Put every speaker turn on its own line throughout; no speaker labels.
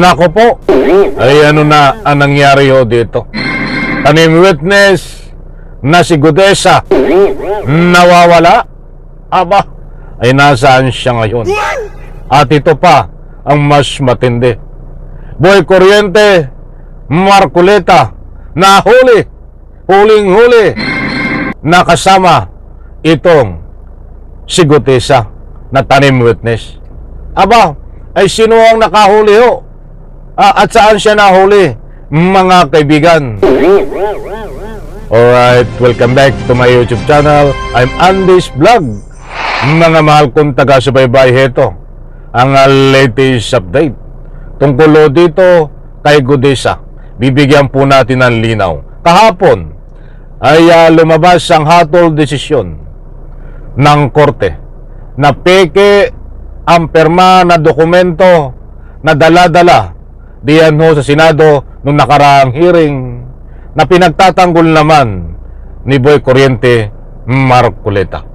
Nako po, ay ano na ang nangyari ho dito? Tanim witness na si Gudesa nawawala? Aba, ay nasaan siya ngayon? At ito pa ang mas matindi. Boy Kuryente, Marcoleta, nahuli, huling-huli, nakasama itong si Gudesa na tanim witness. Aba, ay sino ang nakahuli ho? At saan siya nahuli, mga kaibigan? Alright, welcome back to my YouTube channel. I'm Andy's Vlog. Mga mahal kong taga-subaybay, heto ang latest update tungkol dito kay Gudesa. Bibigyan po natin ng linaw. Kahapon ay lumabas ang hatol desisyon ng korte na peke ang perma na dokumento na dala-dala diyan ho sa Senado nung nakaraang hearing na pinagtatanggol naman ni Boy Kuryente, Marcoleta.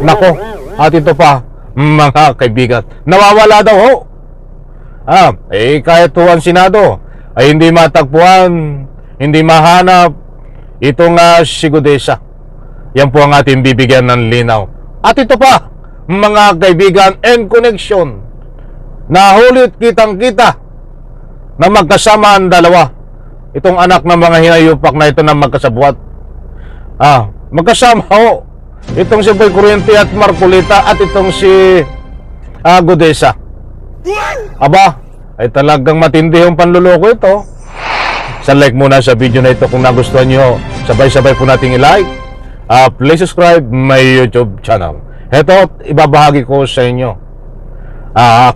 Nako, at ito pa, mga kaibigan, nawawala daw ho. Kahit ho ang Senado ay hindi matagpuan, hindi mahanap itong si Gudesa. Yan po ang ating bibigyan ng linaw. At ito pa, mga kaibigan, and connection, nahulit kitang-kita na magkasama ang dalawa. Itong anak ng mga hinayupak na ito na magkasabuat. Magkasama ho. Itong si Boy Kuryente at Marcoleta at itong si Gudesa. Aba, ay talagang matindi yung panluloko ito. Sa like muna sa video na ito kung nagustuhan nyo. Sabay-sabay po nating i-like. Please subscribe my YouTube channel. Ito, ibabahagi ko sa inyo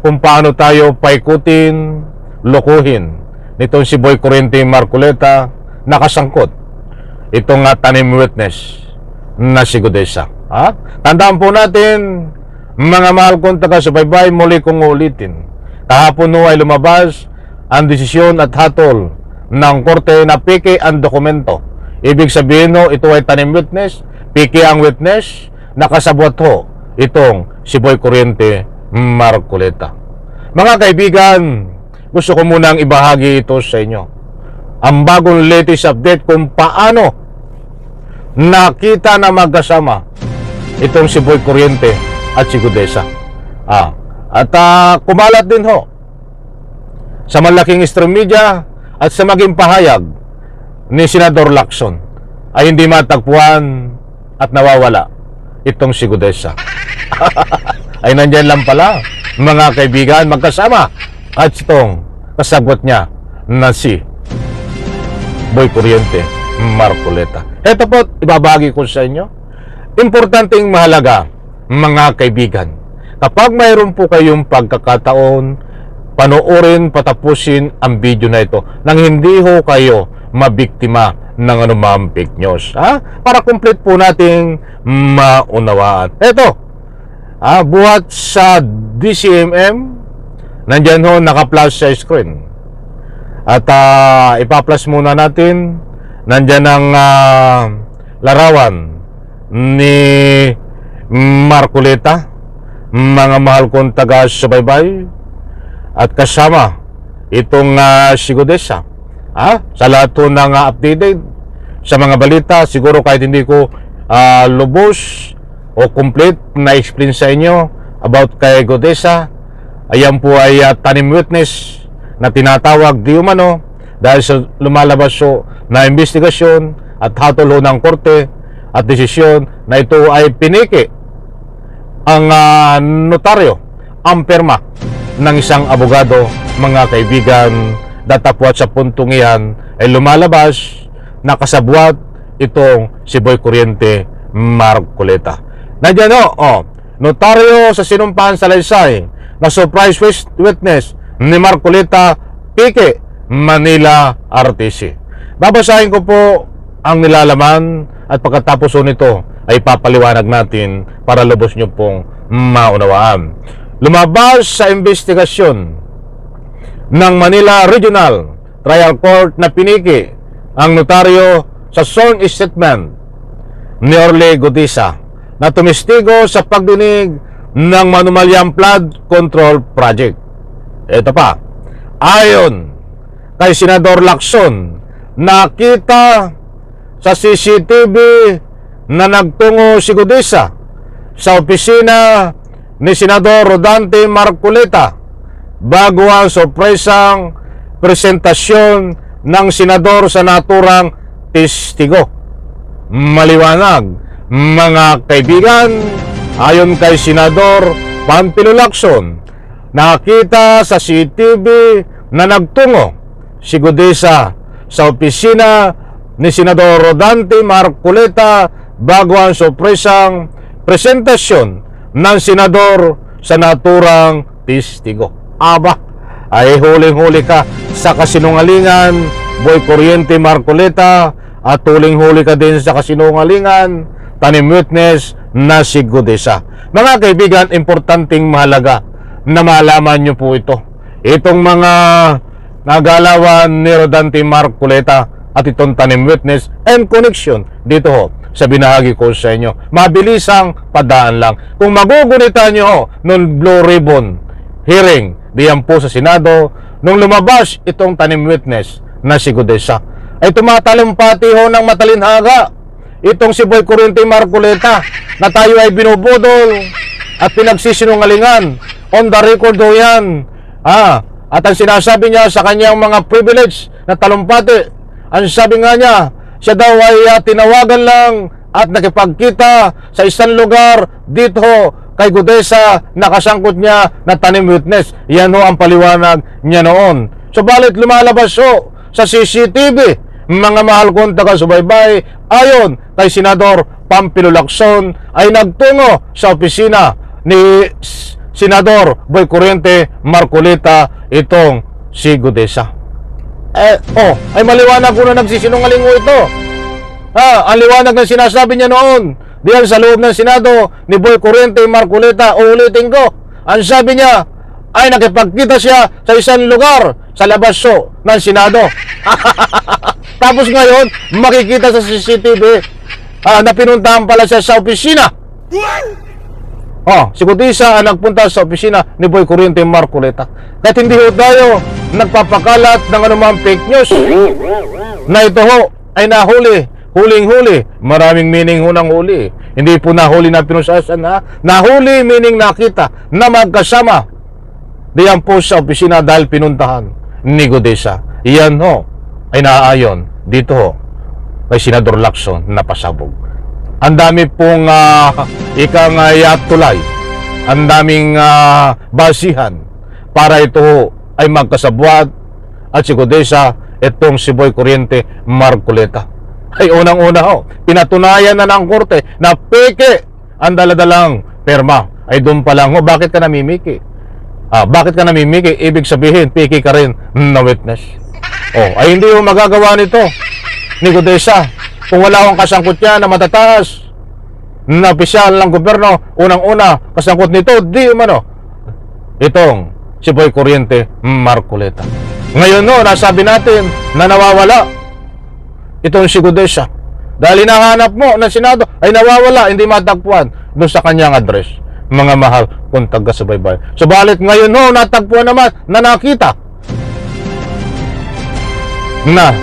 kung paano tayo paikutin, lokohin nitong si Boy Kuryente, Marcoleta, nakasangkot itong tanim witness na si Gudesa. Tandaan po natin, mga mahal kong taga-subaybay, muli kong ulitin. Kahapon ay lumabas ang desisyon at hatol ng korte na peke ang dokumento. Ibig sabihin ito ay tanim witness, peke ang witness, nakasabot ho itong si Boy Kuryente, Marcoleta. Mga kaibigan, gusto ko munang ibahagi ito sa inyo. Ang bagong latest update kung paano nakita na magkasama itong si Boy Kuryente at si Gudesa. Kumalat din ho sa malaking stream media at sa maging pahayag ni Senador Lacson ay hindi matagpuan at nawawala itong si Gudesa. Ay nandyan lang pala, mga kaibigan, magkasama at itong kasagot niya na si Boy Kuryente, Marcoleta. Ito po, ibabagi ko sa inyo. Importanteng mahalaga, mga kaibigan, kapag mayroon po kayong pagkakataon, panoorin, patapusin ang video na ito nang hindi ho kayo mabiktima ng anumang fake news. Para complete po nating maunawaan. Ito, buhat sa DCMM, nandyan ho, naka-flash sa screen. At ipa-flash muna natin. Nandyan ang larawan ni Marcoleta, mga mahal kong taga-subaybay, at kasama itong si Gudesa. Sa lahat po ng updated sa mga balita, siguro kahit hindi ko lubos o complete na explain sa inyo about kay Gudesa, ayan po ay tanim witness na tinatawag di umano dahil sa lumalabas na investigasyon at hatol ng korte at desisyon na ito ay piniki ang notaryo, ang perma ng isang abogado. Mga kaibigan, datapwat sa puntong iyan ay lumalabas na kasabwat itong si Boy Kuryente, Marcoleta. Nandiyan notaryo sa sinumpahan sa Salaysay na surprise witness ni Marcoleta, peke Manila RTC. Babasahin ko po ang nilalaman at pagkatapos nito ay papaliwanag natin para lubos nyo pong maunawaan. Lumabas sa investigasyon ng Manila Regional Trial Court na piniki ang notaryo sa sworn statement ni Orly Gudesa na tumistigo sa pagdinig ng Manumalyang Flood Control Project. Ito pa, Ayon kay Senador Lacson, nakita sa CCTV na nagtungo si Gudesa sa opisina ni Senador Rodante Marcoleta bago ang sorpresang presentasyon ng senador sa naturang testigo. Maliwanag, mga kaibigan, ayon kay Senador Panfilo Lacson, nakita sa CCTV na nagtungo si Gudesa sa opisina ni Senador Rodante Marcoleta bago ang sorpresang presentasyon ng senador sa naturang testigo. Aba, ay huling-huli ka sa kasinungalingan, Boy Kuryente Marcoleta, at huling-huli ka din sa kasinungalingan, tanim witness na si Gudesa. Mga kaibigan, importanteng mahalaga na malaman nyo po ito. Itong mga nagalawan ni Rodante Marcoleta at itong tanim witness and connection dito ho sa binahagi ko sa inyo. Mabilisang padaan lang. Kung magugunitan nyo ho nung Blue Ribbon hearing diyan po sa Senado, nung lumabas itong tanim witness na si Gudesa, ay tumatalumpati ho ng matalinhaga itong si Boy Kuryente Marcoleta na tayo ay binubudol at pinagsisinungalingan. On the record ho yan. At ang sinasabi niya sa kanyang mga privilege na talumpati, ang sabi nga niya, siya daw ay tinawagan lang at nakipagkita sa isang lugar dito kay Gudesa, nakasangkot niya na tanim witness. Yan ho ang paliwanag niya noon. Subalit lumalabas ho sa CCTV, mga mahal kong taga-subaybay, ayon kay Senador Panfilo Lacson, ay nagtungo sa opisina ni Senador Boy Kuryente Marcoleta itong si Gudesa. Ay maliwanag ko na nagsisinungaling mo ito. Ang liwanag na sinasabi niya noon diyan sa loob ng Senado ni Boy Kuryente Marcoleta, uulitin ko, ang sabi niya ay nakipagkita siya sa isang lugar sa labas ng Senado. Tapos ngayon, makikita sa CCTV na pinuntahan pala siya sa opisina. Si Gudesa ang nagpunta sa opisina ni Boy Kuryente Marcoleta. Kahit hindi ho tayo nagpapakalat ng anumang fake news na ito ho ay nahuli, huling-huli. Maraming meaning ho ng huli. Hindi po nahuli na pinusasan, nahuli meaning nakita na magkasama diyan po sa opisina dahil pinuntahan ni Gudesa. Iyan ho ay naaayon dito ho kay Senador Lacson na pasabog. Ang dami pong ikang tulay, ang daming basihan para ito ay magkasabwat at si Gudesa, itong si Boy Kuryente Marcoleta. Ay unang-una ho, pinatunayan na ng korte na peke ang daladalang perma. Ay doon pa lang ho, bakit ka namimiki? Bakit ka namimiki? Ibig sabihin, peke ka rin na witness. Ay hindi ho magagawa nito ni Gudesa kung wala akong kasangkot yan na matataas na opisyal ng gobyerno. Unang-una, kasangkot nito, di umano itong si Boy Kuryente Marcoleta. Ngayon no, nasabi natin na nawawala itong si Gudesa dahil hinahanap mo ng Senado ay nawawala, hindi matagpuan doon sa kanyang address. Mga mahal kung taga-subaybay, subalit ngayon no, natagpuan naman na nakita na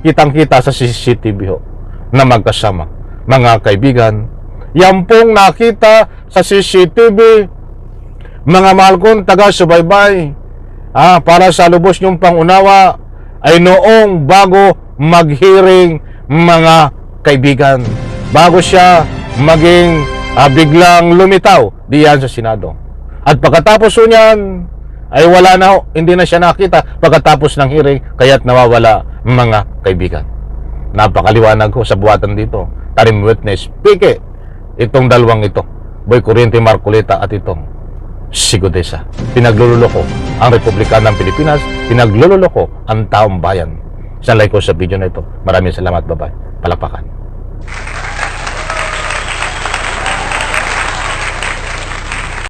kitang-kita sa CCTV ho na magkasama. Mga kaibigan, yan pong nakita sa CCTV, mga mahal kong taga-subaybay, para sa lubos niyong pangunawa, ay noong bago mag-hearing, mga kaibigan, bago siya maging biglang lumitaw diyan sa Senado. At pagkatapos niyan, ay wala na ho, hindi na siya nakita pagkatapos ng hearing, kaya't nawawala, mga kaibigan. Napakaliwanag ho sa buwatan dito. Tanim witness, peke itong dalawang ito, Boy Kuryente Marcoleta at itong si Gudesa. Pinaglululoko ang Republika ng Pilipinas, pinaglululoko ang taong bayan. Sa like ko sa video na ito. Maraming salamat, bye-bye. Palakpakan.